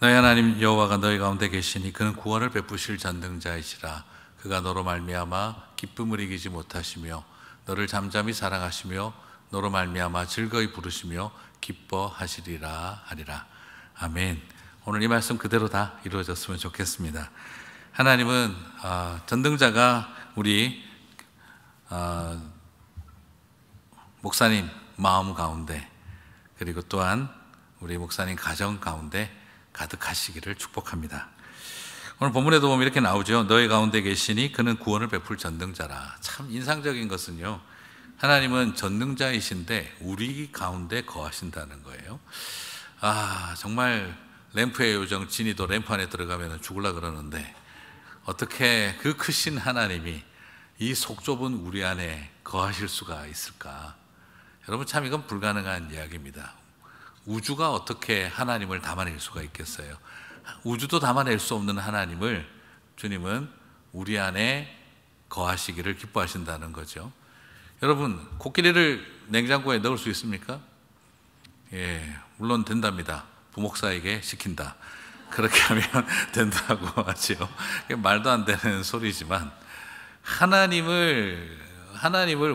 너희 하나님 여호와가 너희 가운데 계시니 그는 구원을 베푸실 전능자이시라. 그가 너로 말미암아 기쁨을 이기지 못하시며 너를 잠잠히 사랑하시며 너로 말미암아 즐거이 부르시며 기뻐하시리라 하리라. 아멘. 오늘 이 말씀 그대로 다 이루어졌으면 좋겠습니다. 하나님은 전능자가 우리 목사님 마음 가운데, 그리고 또한 우리 목사님 가정 가운데 가득하시기를 축복합니다. 오늘 본문에도 보면 이렇게 나오죠. 너희 가운데 계시니 그는 구원을 베풀 전능자라. 참 인상적인 것은요, 하나님은 전능자이신데 우리 가운데 거하신다는 거예요. 정말 램프의 요정 진이도 램프 안에 들어가면 죽으려 그러는데 어떻게 그 크신 하나님이 이 속 좁은 우리 안에 거하실 수가 있을까? 여러분, 참 이건 불가능한 이야기입니다. 우주가 어떻게 하나님을 담아낼 수가 있겠어요? 우주도 담아낼 수 없는 하나님을 주님은 우리 안에 거하시기를 기뻐하신다는 거죠. 여러분, 코끼리를 냉장고에 넣을 수 있습니까? 예, 물론 된답니다. 부목사에게 시킨다. 그렇게 하면 된다고 하죠. 말도 안 되는 소리지만 하나님을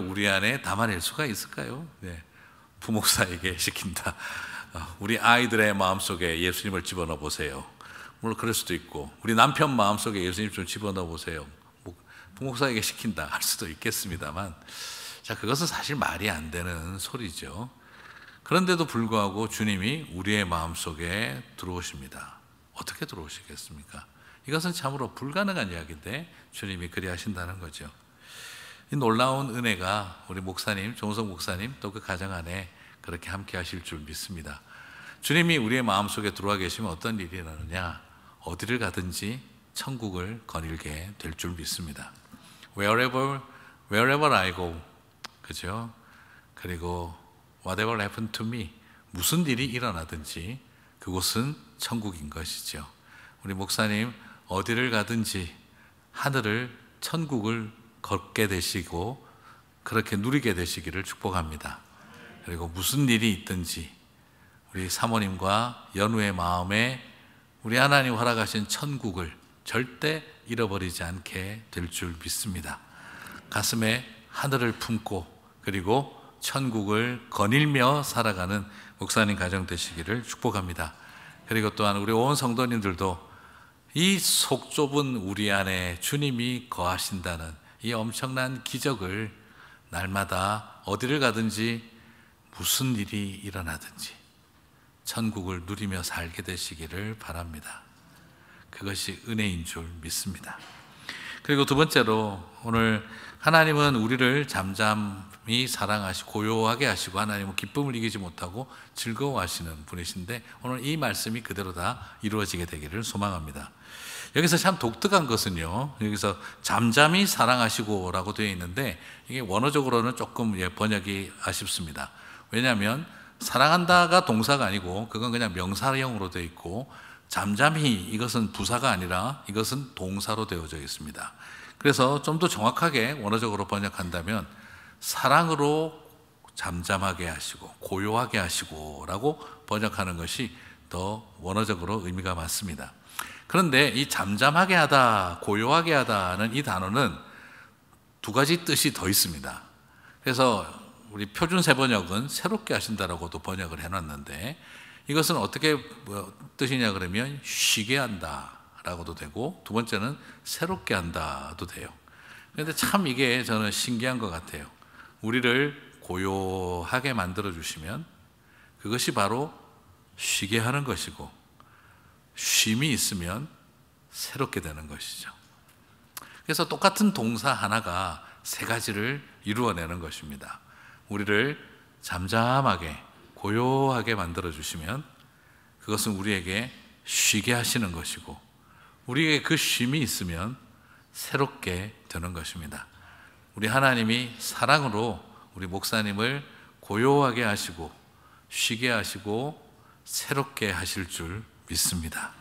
우리 안에 담아낼 수가 있을까요? 네, 부목사에게 시킨다. 우리 아이들의 마음속에 예수님을 집어넣어 보세요. 물론 그럴 수도 있고, 우리 남편 마음속에 예수님 좀 집어넣어 보세요. 부목사에게 시킨다 할 수도 있겠습니다만, 자, 그것은 사실 말이 안 되는 소리죠. 그런데도 불구하고 주님이 우리의 마음속에 들어오십니다. 어떻게 들어오시겠습니까? 이것은 참으로 불가능한 이야기인데 주님이 그리 하신다는 거죠. 이 놀라운 은혜가 우리 목사님, 정우성 목사님 또 그 가정 안에 그렇게 함께 하실 줄 믿습니다. 주님이 우리의 마음속에 들어와 계시면 어떤 일이 일어나느냐? 어디를 가든지 천국을 거닐게 될 줄 믿습니다. Wherever I go, 그죠? 그리고 whatever happened to me, 무슨 일이 일어나든지 그곳은 천국인 것이죠. 우리 목사님 어디를 가든지 하늘을, 천국을 걷게 되시고 그렇게 누리게 되시기를 축복합니다. 그리고 무슨 일이 있든지 우리 사모님과 연우의 마음에 우리 하나님 허락하신 천국을 절대 잃어버리지 않게 될 줄 믿습니다. 가슴에 하늘을 품고 그리고 천국을 거닐며 살아가는 목사님 가정 되시기를 축복합니다. 그리고 또한 우리 온 성도님들도 이 속 좁은 우리 안에 주님이 거하신다는 이 엄청난 기적을 날마다 어디를 가든지 무슨 일이 일어나든지 천국을 누리며 살게 되시기를 바랍니다. 그것이 은혜인 줄 믿습니다. 그리고 두 번째로, 오늘 하나님은 우리를 잠잠히 사랑하시고 고요하게 하시고 하나님은 기쁨을 이기지 못하고 즐거워하시는 분이신데 오늘 이 말씀이 그대로 다 이루어지게 되기를 소망합니다. 여기서 참 독특한 것은요, 여기서 잠잠히 사랑하시고 라고 되어 있는데 이게 원어적으로는 조금 번역이 아쉽습니다. 왜냐하면 사랑한다가 동사가 아니고 그건 그냥 명사형으로 되어 있고, 잠잠히 이것은 부사가 아니라 이것은 동사로 되어져 있습니다. 그래서 좀 더 정확하게 원어적으로 번역한다면 사랑으로 잠잠하게 하시고 고요하게 하시고 라고 번역하는 것이 더 원어적으로 의미가 맞습니다. 그런데 이 잠잠하게 하다, 고요하게 하다는 이 단어는 두 가지 뜻이 더 있습니다. 그래서 우리 표준 세번역은 새롭게 하신다라고도 번역을 해놨는데, 이것은 어떻게 뜻이냐 그러면 쉬게 한다 라고도 되고, 두 번째는 새롭게 한다도 돼요. 그런데 참 이게 저는 신기한 것 같아요. 우리를 고요하게 만들어 주시면 그것이 바로 쉬게 하는 것이고, 쉼이 있으면 새롭게 되는 것이죠. 그래서 똑같은 동사 하나가 세 가지를 이루어내는 것입니다. 우리를 잠잠하게 고요하게 만들어 주시면 그것은 우리에게 쉬게 하시는 것이고, 우리에게 그 쉼이 있으면 새롭게 되는 것입니다. 우리 하나님이 사랑으로 우리 목사님을 고요하게 하시고 쉬게 하시고 새롭게 하실 줄 믿습니다.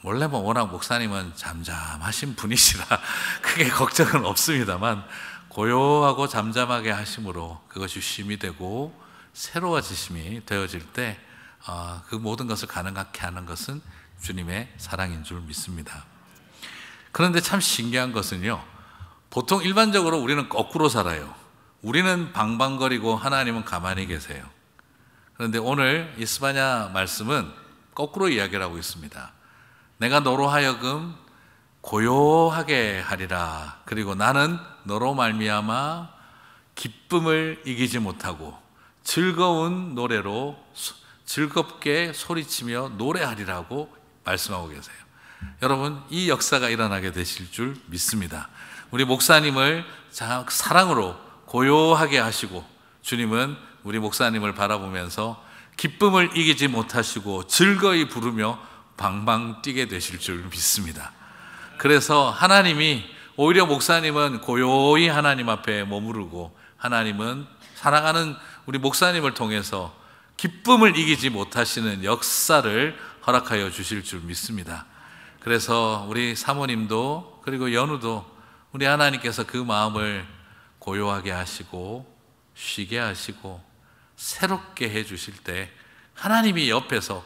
원래 워낙 목사님은 잠잠하신 분이시라 크게 걱정은 없습니다만, 고요하고 잠잠하게 하심으로 그것이 쉼이 되고 새로워지심이 되어질 때 그 모든 것을 가능하게 하는 것은 주님의 사랑인 줄 믿습니다. 그런데 참 신기한 것은요, 보통 일반적으로 우리는 거꾸로 살아요. 우리는 방방거리고 하나님은 가만히 계세요. 그런데 오늘 이스바냐 말씀은 거꾸로 이야기를 하고 있습니다. 내가 너로 하여금 고요하게 하리라. 그리고 나는 너로 말미암아 기쁨을 이기지 못하고 즐거운 노래로 즐겁게 소리치며 노래하리라고 말씀하고 계세요. 여러분, 이 역사가 일어나게 되실 줄 믿습니다. 우리 목사님을 사랑으로 고요하게 하시고, 주님은 우리 목사님을 바라보면서 기쁨을 이기지 못하시고 즐거이 부르며 방방 뛰게 되실 줄 믿습니다. 그래서 하나님이 오히려 목사님은 고요히 하나님 앞에 머무르고, 하나님은 사랑하는 우리 목사님을 통해서 기쁨을 이기지 못하시는 역사를 허락하여 주실 줄 믿습니다. 그래서 우리 사모님도 그리고 연우도 우리 하나님께서 그 마음을 고요하게 하시고 쉬게 하시고 새롭게 해 주실 때, 하나님이 옆에서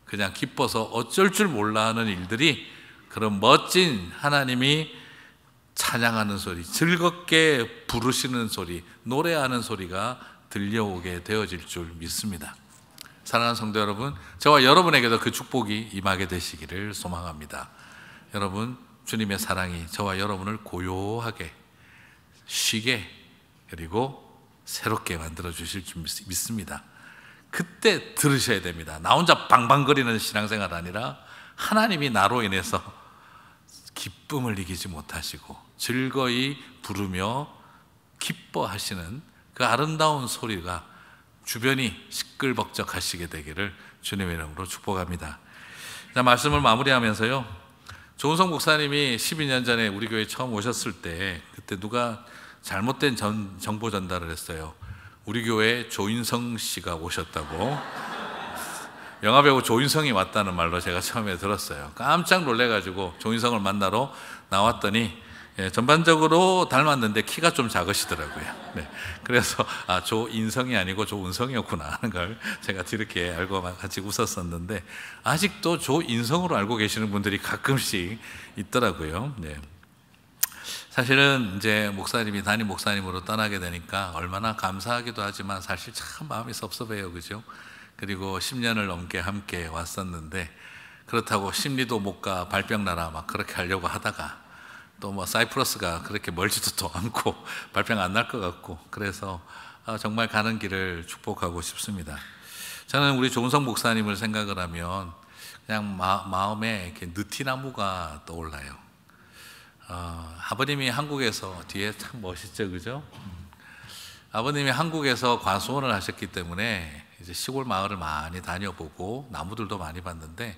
그냥 기뻐서 어쩔 줄 몰라 하는 일들이, 그런 멋진 하나님이 찬양하는 소리, 즐겁게 부르시는 소리, 노래하는 소리가 들려오게 되어질 줄 믿습니다. 사랑하는 성도 여러분, 저와 여러분에게도 그 축복이 임하게 되시기를 소망합니다. 여러분, 주님의 사랑이 저와 여러분을 고요하게, 쉬게, 그리고 새롭게 만들어 주실 줄 믿습니다. 그때 들으셔야 됩니다. 나 혼자 방방거리는 신앙생활 아니라 하나님이 나로 인해서 기쁨을 이기지 못하시고 즐거이 부르며 기뻐하시는 그 아름다운 소리가 주변이 시끌벅적하시게 되기를 주님의 이름으로 축복합니다. 자, 말씀을 마무리하면서요, 조은성 목사님이 12년 전에 우리 교회에 처음 오셨을 때, 그때 누가 잘못된 정보 전달을 했어요. 우리 교회에 조인성 씨가 오셨다고. 영화배우 조인성이 왔다는 말로 제가 처음에 들었어요. 깜짝 놀래가지고 조인성을 만나러 나왔더니 전반적으로 닮았는데 키가 좀 작으시더라고요. 네. 그래서 조인성이 아니고 조은성이었구나 하는 걸 제가 뒤늦게 알고 같이 웃었었는데, 아직도 조인성으로 알고 계시는 분들이 가끔씩 있더라고요. 네. 사실은 이제 목사님이 담임 목사님으로 떠나게 되니까 얼마나 감사하기도 하지만 사실 참 마음이 섭섭해요, 그죠? 그리고 10년을 넘게 함께 왔었는데, 그렇다고 심리도 못 가 발병 나라 막 그렇게 하려고 하다가 또 뭐 사이프러스가 그렇게 멀지도 또 않고 발병 안 날 것 같고, 그래서 정말 가는 길을 축복하고 싶습니다. 저는 우리 조은성 목사님을 생각을 하면 그냥 마음에 이렇게 느티나무가 떠올라요. 아버님이 한국에서, 뒤에 참 멋있죠, 그죠? 아버님이 한국에서 과수원을 하셨기 때문에 이제 시골 마을을 많이 다녀보고 나무들도 많이 봤는데,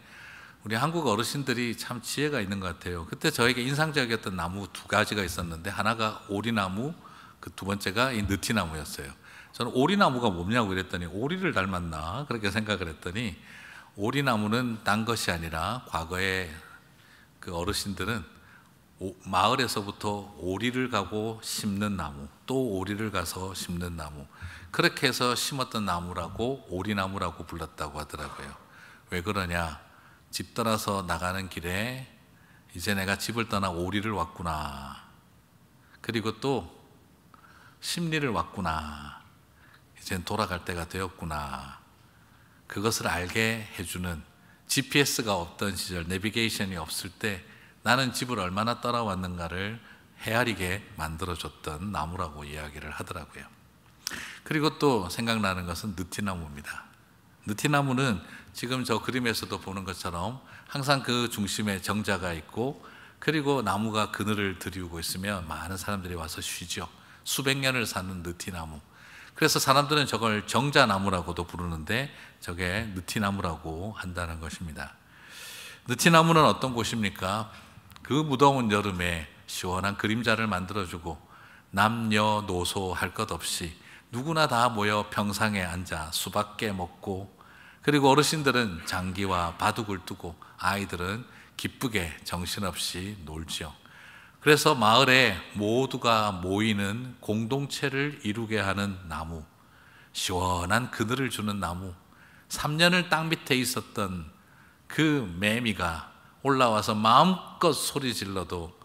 우리 한국 어르신들이 참 지혜가 있는 것 같아요. 그때 저에게 인상적이었던 나무 두 가지가 있었는데, 하나가 오리나무, 그 두 번째가 이 느티나무였어요. 저는 오리나무가 뭐냐고 이랬더니 오리를 닮았나 그렇게 생각을 했더니, 오리나무는 딴 것이 아니라 과거에 그 어르신들은 마을에서부터 오리를 가고 심는 나무, 또 오리를 가서 심는 나무, 그렇게 해서 심었던 나무라고 오리나무라고 불렀다고 하더라고요. 왜 그러냐? 집 떠나서 나가는 길에 이제 내가 집을 떠나 오리를 왔구나, 그리고 또 심리를 왔구나, 이젠 돌아갈 때가 되었구나, 그것을 알게 해주는, GPS가 없던 시절, 내비게이션이 없을 때 나는 집을 얼마나 따라왔는가를 헤아리게 만들어줬던 나무라고 이야기를 하더라고요. 그리고 또 생각나는 것은 느티나무입니다. 느티나무는 지금 저 그림에서도 보는 것처럼 항상 그 중심에 정자가 있고, 그리고 나무가 그늘을 들이우고 있으면 많은 사람들이 와서 쉬죠. 수백 년을 사는 느티나무. 그래서 사람들은 저걸 정자나무라고도 부르는데 저게 느티나무라고 한다는 것입니다. 느티나무는 어떤 곳입니까? 그 무더운 여름에 시원한 그림자를 만들어주고, 남녀노소 할 것 없이 누구나 다 모여 평상에 앉아 수박게 먹고, 그리고 어르신들은 장기와 바둑을 두고 아이들은 기쁘게 정신없이 놀죠. 그래서 마을에 모두가 모이는 공동체를 이루게 하는 나무, 시원한 그늘을 주는 나무, 3년을 땅 밑에 있었던 그 매미가 올라와서 마음껏 소리 질러도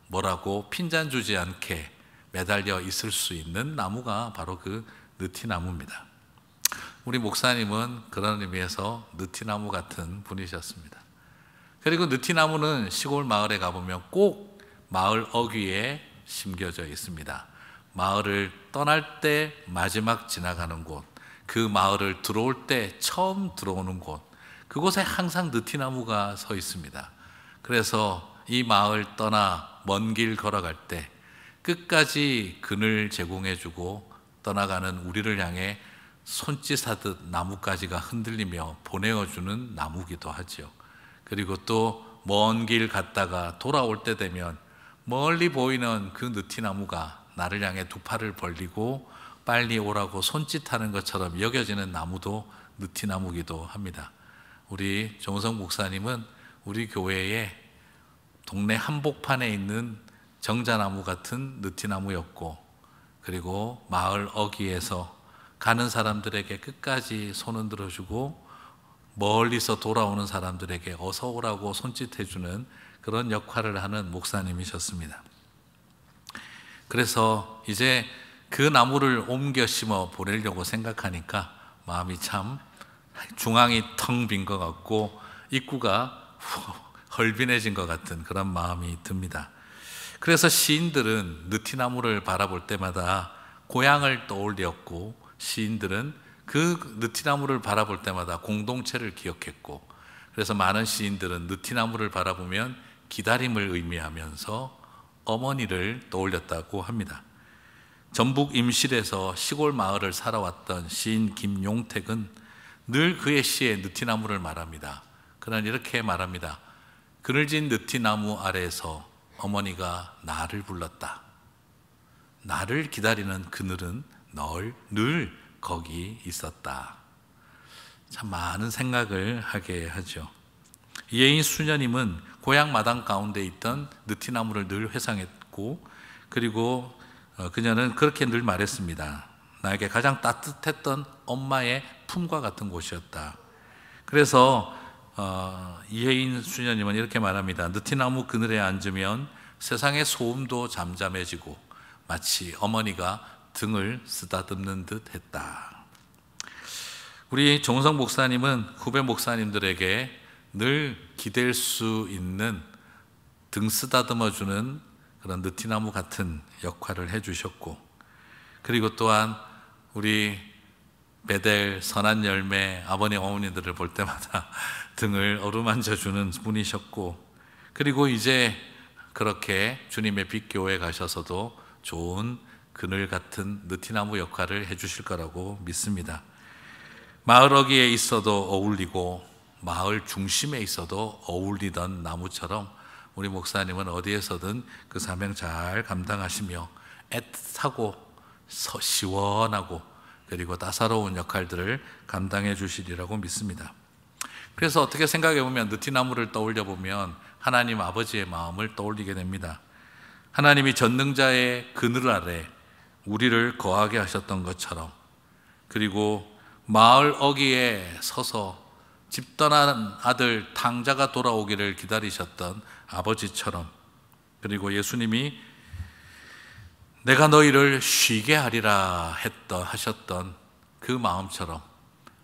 뭐라고 핀잔 주지 않게 매달려 있을 수 있는 나무가 바로 그 느티나무입니다. 우리 목사님은 그런 의미에서 느티나무 같은 분이셨습니다. 그리고 느티나무는 시골 마을에 가보면 꼭 마을 어귀에 심겨져 있습니다. 마을을 떠날 때 마지막 지나가는 곳, 그 마을을 들어올 때 처음 들어오는 곳, 그곳에 항상 느티나무가 서 있습니다. 그래서 이 마을 떠나 먼 길 걸어갈 때 끝까지 그늘 제공해주고 떠나가는 우리를 향해 손짓하듯 나뭇가지가 흔들리며 보내어주는 나무기도 하죠. 그리고 또 먼 길 갔다가 돌아올 때 되면 멀리 보이는 그 느티나무가 나를 향해 두 팔을 벌리고 빨리 오라고 손짓하는 것처럼 여겨지는 나무도 느티나무기도 합니다. 우리 정우성 목사님은 우리 교회에 동네 한복판에 있는 정자나무 같은 느티나무였고, 그리고 마을 어귀에서 가는 사람들에게 끝까지 손을 들어주고 멀리서 돌아오는 사람들에게 어서 오라고 손짓해주는 그런 역할을 하는 목사님이셨습니다. 그래서 이제 그 나무를 옮겨 심어 보내려고 생각하니까 마음이 참 중앙이 텅 빈 것 같고 입구가 헐빈해진 것 같은 그런 마음이 듭니다. 그래서 시인들은 느티나무를 바라볼 때마다 고향을 떠올렸고, 시인들은 그 느티나무를 바라볼 때마다 공동체를 기억했고, 그래서 많은 시인들은 느티나무를 바라보면 기다림을 의미하면서 어머니를 떠올렸다고 합니다. 전북 임실에서 시골 마을을 살아왔던 시인 김용택은 늘 그의 시에 느티나무를 말합니다. 그는 이렇게 말합니다. 그늘진 느티나무 아래에서 어머니가 나를 불렀다. 나를 기다리는 그늘은 늘 거기 있었다. 참 많은 생각을 하게 하죠. 예인 수녀님은 고향 마당 가운데 있던 느티나무를 늘 회상했고, 그리고 그녀는 그렇게 늘 말했습니다. 나에게 가장 따뜻했던 엄마의 품과 같은 곳이었다. 그래서 이혜인 수녀님은 이렇게 말합니다. 느티나무 그늘에 앉으면 세상의 소음도 잠잠해지고 마치 어머니가 등을 쓰다듬는 듯 했다. 우리 정우성 목사님은 후배 목사님들에게 늘 기댈 수 있는 등 쓰다듬어주는 그런 느티나무 같은 역할을 해주셨고, 그리고 또한 우리 베델 선한 열매 아버님 어머니들을 볼 때마다 등을 어루만져주는 분이셨고, 그리고 이제 그렇게 주님의 빛교회에 가셔서도 좋은 그늘 같은 느티나무 역할을 해주실 거라고 믿습니다. 마을 어귀에 있어도 어울리고 마을 중심에 있어도 어울리던 나무처럼 우리 목사님은 어디에서든 그 사명 잘 감당하시며 애틋하고 시원하고 그리고 따사로운 역할들을 감당해 주시리라고 믿습니다. 그래서 어떻게 생각해 보면 느티나무를 떠올려 보면 하나님 아버지의 마음을 떠올리게 됩니다. 하나님이 전능자의 그늘 아래 우리를 거하게 하셨던 것처럼, 그리고 마을 어귀에 서서 집 떠난 아들 탕자가 돌아오기를 기다리셨던 아버지처럼, 그리고 예수님이 내가 너희를 쉬게 하리라 하셨던 그 마음처럼,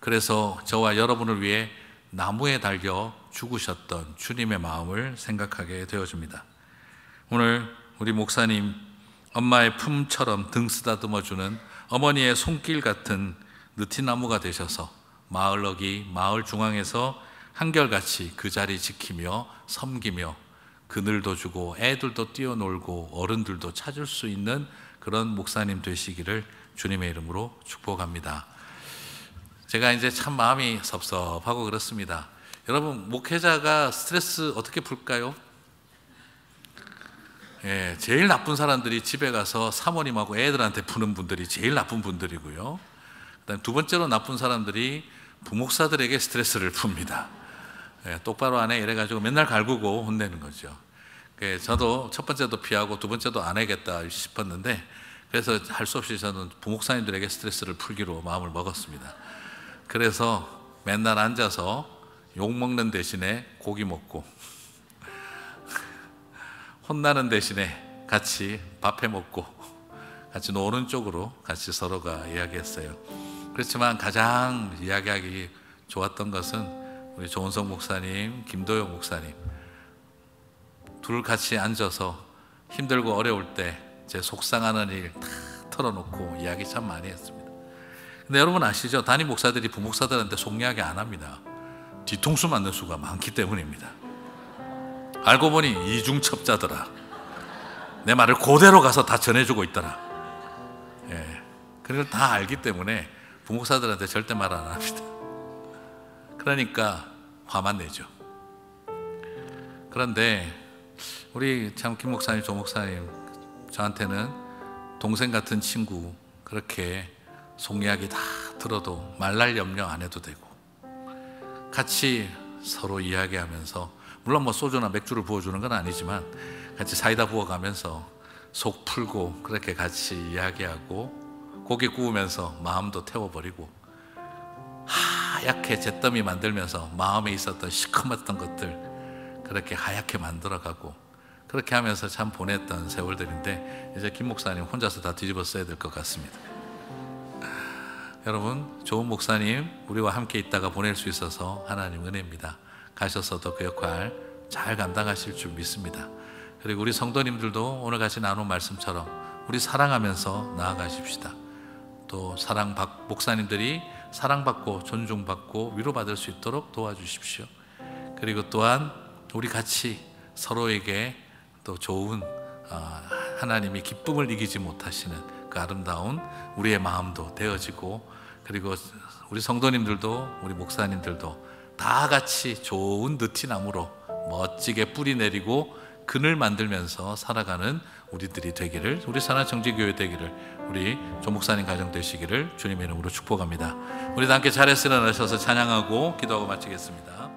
그래서 저와 여러분을 위해 나무에 달려 죽으셨던 주님의 마음을 생각하게 되어집니다. 오늘 우리 목사님 엄마의 품처럼 등 쓰다듬어주는 어머니의 손길 같은 느티나무가 되셔서 마을 어귀, 마을 중앙에서 한결같이 그 자리 지키며 섬기며 그늘도 주고 애들도 뛰어놀고 어른들도 찾을 수 있는 그런 목사님 되시기를 주님의 이름으로 축복합니다. 제가 이제 참 마음이 섭섭하고 그렇습니다. 여러분, 목회자가 스트레스 어떻게 풀까요? 예, 제일 나쁜 사람들이 집에 가서 사모님하고 애들한테 푸는 분들이 제일 나쁜 분들이고요. 그다음 두 번째로 나쁜 사람들이 부목사들에게 스트레스를 풉니다. 예, 똑바로 안 해 이래가지고 맨날 갈구고 혼내는 거죠. 저도 첫 번째도 피하고 두 번째도 안 해야겠다 싶었는데, 그래서 할 수 없이 저는 부목사님들에게 스트레스를 풀기로 마음을 먹었습니다. 그래서 맨날 앉아서 욕 먹는 대신에 고기 먹고 혼나는 대신에 같이 밥해 먹고 같이 노는 쪽으로 같이 서로가 이야기했어요. 그렇지만 가장 이야기하기 좋았던 것은 우리 조은성 목사님, 김도영 목사님 둘 같이 앉아서 힘들고 어려울 때 제 속상하는 일 다 털어놓고 이야기 참 많이 했습니다. 근데 여러분 아시죠? 담임 목사들이 부목사들한테 속 이야기 안 합니다. 뒤통수 맞는 수가 많기 때문입니다. 알고 보니 이중첩자더라. 내 말을 그대로 가서 다 전해주고 있더라. 예, 그걸 다 알기 때문에 부목사들한테 절대 말 안 합니다. 그러니까 화만 내죠. 그런데 우리 참 김 목사님, 조 목사님 저한테는 동생 같은 친구, 그렇게 속 이야기 다 들어도 말날 염려 안 해도 되고 같이 서로 이야기하면서, 물론 뭐 소주나 맥주를 부어주는 건 아니지만 같이 사이다 부어가면서 속 풀고 그렇게 같이 이야기하고 고기 구우면서 마음도 태워버리고 하얗게 잿더미 만들면서 마음에 있었던 시커멓던 것들 그렇게 하얗게 만들어가고 그렇게 하면서 참 보냈던 세월들인데 이제 김 목사님 혼자서 다 뒤집어 써야 될 것 같습니다. 여러분, 좋은 목사님 우리와 함께 있다가 보낼 수 있어서 하나님 은혜입니다. 가셔서도 그 역할 잘 감당하실 줄 믿습니다. 그리고 우리 성도님들도 오늘 같이 나눈 말씀처럼 우리 사랑하면서 나아가십시다. 또 목사님들이 사랑받고 존중받고 위로받을 수 있도록 도와주십시오. 그리고 또한 우리 같이 서로에게 또 좋은 하나님이 기쁨을 이기지 못하시는 그 아름다운 우리의 마음도 되어지고, 그리고 우리 성도님들도 우리 목사님들도 다 같이 좋은 느티나무로 멋지게 뿌리 내리고 그늘 만들면서 살아가는 우리들이 되기를, 우리 산하정지교회 되기를, 우리 조 목사님 가정 되시기를 주님의 이름으로 축복합니다. 우리 다 함께 자리에서 일어나셔서 찬양하고 기도하고 마치겠습니다.